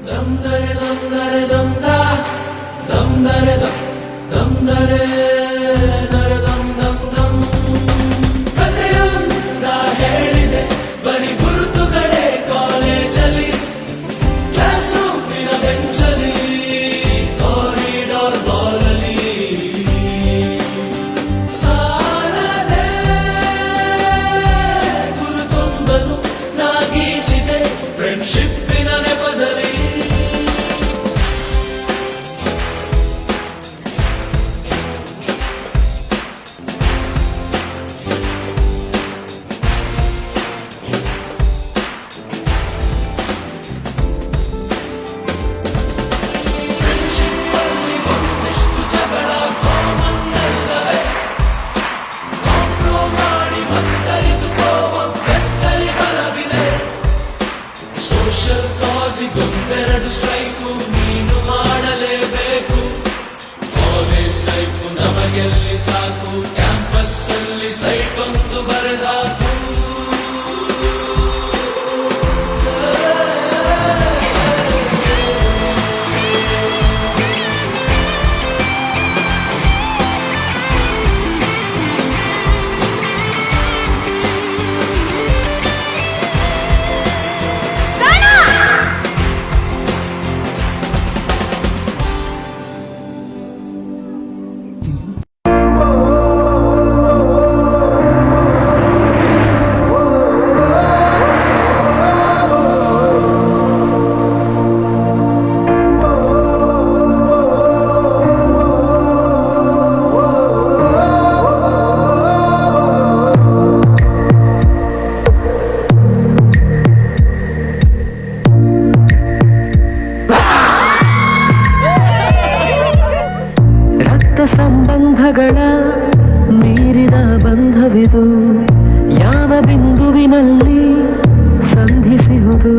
dam dare dam dare dam da dam dare dam dam dare dare dam dam dam ಕಥೆಯೊಂದ ಹೇಳಿದೆ ಬರೀ ಗುರುತುಗಳೇ ಕಾಲೇಜಲ್ಲಿ class ರೂಮಿನ ಬೆಂಚಲ್ಲಿ corridor ಬಾಲಲ್ಲಿ ಸಾಲದೆ ಗುರುತೊಂದನು ನಾಗೀಚಿದೆ ಫ್ರೆಂಡ್ಶಿಪ್ಪಿನ ನೆಪದಲ್ಲಿ ಸೋಷಲ್ ಕಾಸಿಗೊಂದೆರಡು ಸ್ಟ್ರೈಕು ನೀನು ಮಾಡಲೇಬೇಕು ಕಾಲೇಜ್ ಲೈಫು ನಮಗೆಲ್ಲಿ ಸಾಕು ಕ್ಯಾಂಪಸ್ ಅಲ್ಲಿ ಸೈಟ್ ಒಂದು ಬರೆದಾಕು ಸಂಬಂಧಗಳ ಮೀರಿದ ಬಂಧವಿದು ಯಾವ ಬಿಂದುವಿನಲ್ಲಿ ಸಂಧಿಸುವುದು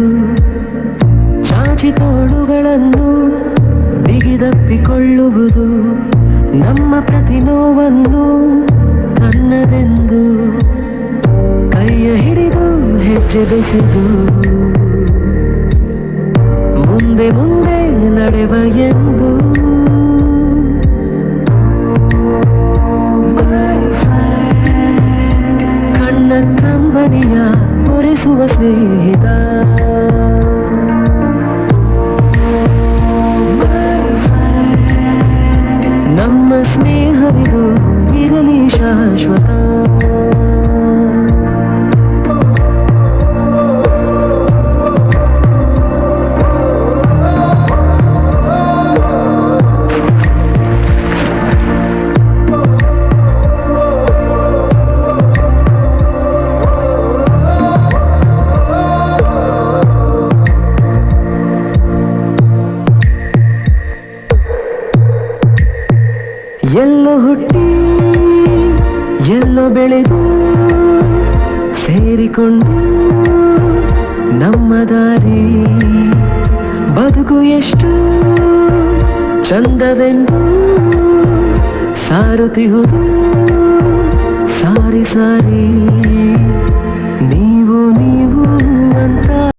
ಚಾಚಿ ತೋಳುಗಳನ್ನು ಬಿಗಿದಪ್ಪಿಕೊಳ್ಳುವುದು ನಮ್ಮ ಪ್ರತಿ ನೋವನ್ನು ತನ್ನದೆಂದು ಕೈಯ ಹಿಡಿದು ಹೆಜ್ಜೆ ಬೆಸೆದು ಮುಂದೆ ಮುಂದೆ ನಡೆವ ಎಂದು ಕಂಬನಿಯ ಒರೆಸುವ ಸ್ನೇಹಿತ ನಮ್ಮ ಸ್ನೇಹವಿದು ಇರಲಿ ಶಾಶ್ವತ ಎಲ್ಲೋ ಹುಟ್ಟಿ ಎಲ್ಲೋ ಬೆಳೆದು ಸೇರಿಕೊಂಡು ನಮ್ಮ ದಾರಿ ಬದುಕು ಎಷ್ಟು ಚಂದವೆಂದು ಸಾರುತ್ತಿಹುದು ಸಾರಿ ಸಾರಿ ನೀವು ಅಂತ